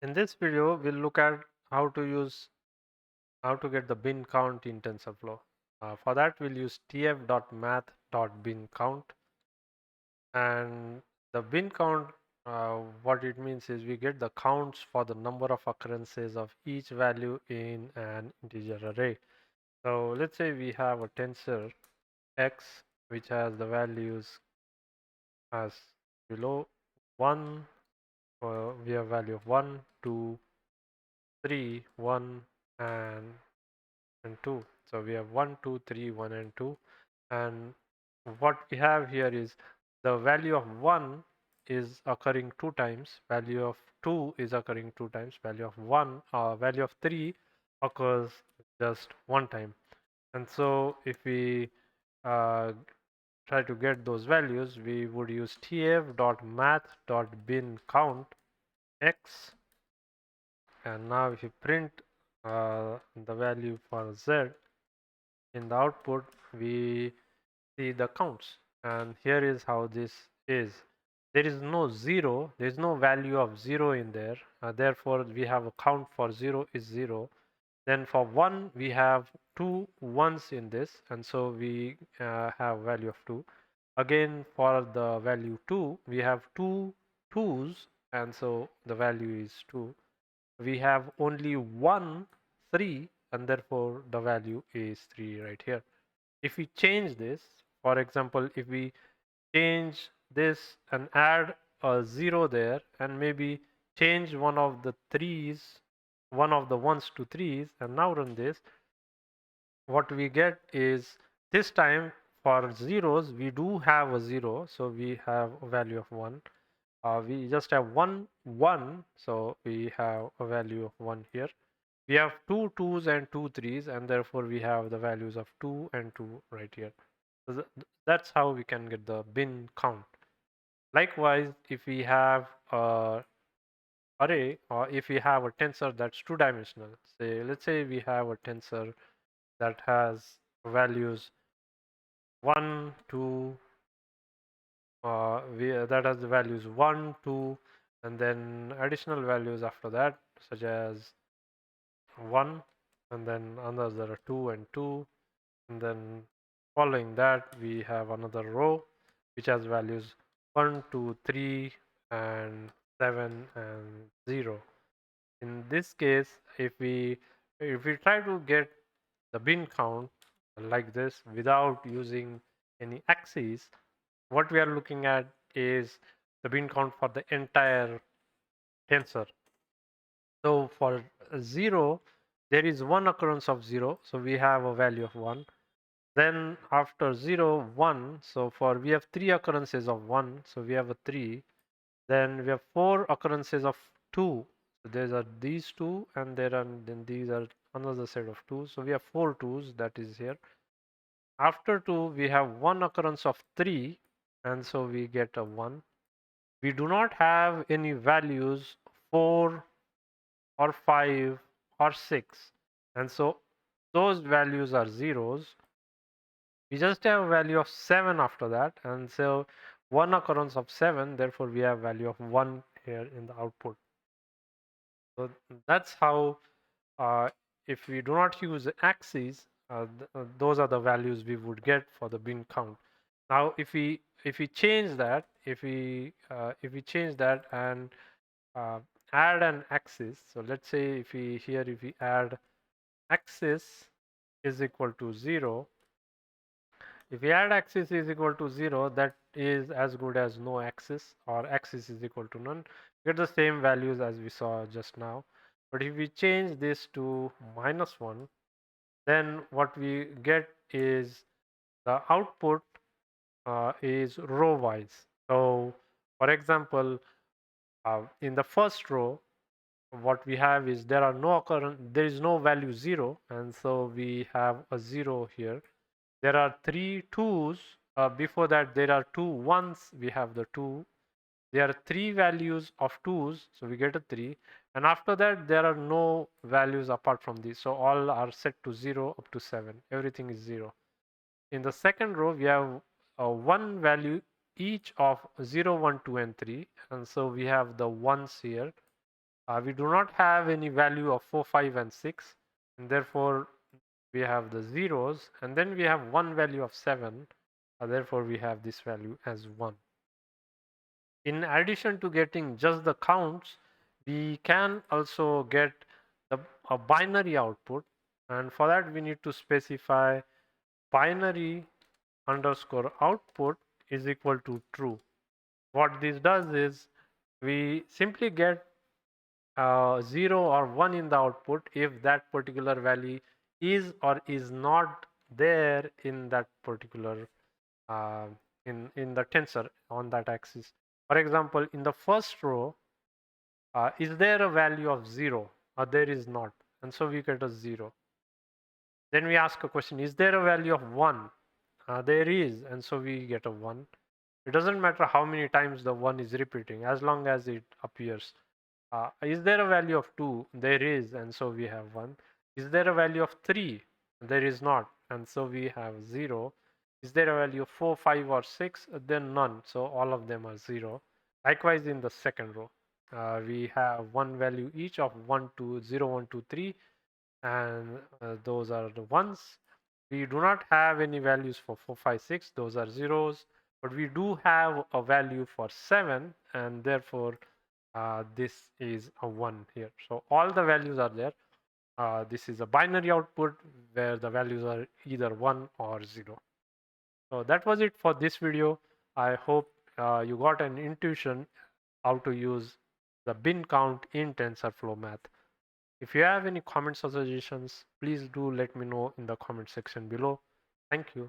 In this video, we'll look at how to get the bin count in TensorFlow. For that, we'll use tf.math.bin count, and the bin count. What it means is we get the counts for the number of occurrences of each value in an integer array. So let's say we have a tensor x which has the values as below 1. We have value of 1, 2, 3, 1, and 2. So we have 1, 2, 3, 1, and 2. And what we have here is the value of 1 is occurring 2 times, value of 2 is occurring 2 times, value of 3 occurs just 1 time. And so if we uh, try to get those values, we would use tf.math.bin count x. And now if you print the value for z, in the output we see the counts, and here is how this is. There is no zero, there is no value of 0 in there, therefore we have a count for 0 is 0. Then for 1 we have 2 ones in this, and so we have value of 2. Again for the value 2 we have 2 twos, and so the value is 2. We have only 1 3, and therefore the value is 3 right here. If we change this, for example, if we change this and add a 0 there, and maybe change one of the ones to threes, and now run this, what we get is this time for zeros we do have a 0, so we have a value of 1. We just have 1 1, so we have a value of 1 here. We have 2 twos and 2 threes, and therefore we have the values of 2 and 2 right here. So that's how we can get the bin count. Likewise, if we have a array, or if we have a tensor that's two-dimensional, let's say we have a tensor that has values 1 2, that has the values 1 2, and then additional values after that, such as 1, and then another 2 and 2, and then following that we have another row which has values 1 2 3 and 7 and 0. In this case, if we try to get the bin count like this without using any axes, what we are looking at is the bin count for the entire tensor. So for 0, there is one occurrence of 0, so we have a value of 1. Then after 0 1, so for we have 3 occurrences of 1, so we have a 3. Then we have 4 occurrences of 2, so there are these 2, and then these are another set of 2, so we have 4 twos, that is here. After 2 we have 1 occurrence of 3, and so we get a 1. We do not have any values 4 or 5 or 6, and so those values are zeros. We just have a value of 7 after that, and so one occurrence of 7, therefore we have value of 1 here in the output. So that's how, if we do not use axes, those are the values we would get for the bin count. Now if we change that, if we change that and uh, add an axis, so let's say if we add axis is equal to 0. If we add axis is equal to 0, that is as good as no axis, or axis is equal to none. Get the same values as we saw just now. But if we change this to -1, then what we get is the output is row wise. So for example, in the first row, what we have is there is no value 0, and so we have a 0 here. There are 3 twos. Before that, there are 2 ones. We have the 2. There are 3 values of 2s, so we get a 3. And after that, there are no values apart from these. So all are set to 0 up to 7. Everything is 0. In the second row, we have one value each of 0, 1, 2, and 3. And so we have the ones here. We do not have any value of 4, 5, and 6, and therefore we have the zeros, and then we have one value of 7, therefore we have this value as 1. In addition to getting just the counts, we can also get a binary output, and for that we need to specify binary underscore output is equal to true. What this does is we simply get 0 or 1 in the output if that particular value is or is not there in that particular uh, in the tensor on that axis. For example, in the first row, is there a value of 0? Or there is not, and so we get a 0. Then we ask a question, is there a value of 1? There is, and so we get a 1. It doesn't matter how many times the 1 is repeating, as long as it appears. Is there a value of 2? There is, and so we have 1. Is there a value of 3? There is not, and so we have 0. Is there a value of 4, 5, or 6? Then none, so all of them are 0. Likewise, in the second row, we have one value each of 1, 2, 0, 1, 2, 3, and those are the ones. We do not have any values for 4, 5, 6, those are zeros, but we do have a value for 7, and therefore this is a 1 here. So all the values are there. This is a binary output where the values are either 1 or 0. So that was it for this video. I hope you got an intuition how to use the bin count in TensorFlow Math. If you have any comments or suggestions, please do let me know in the comment section below. Thank you.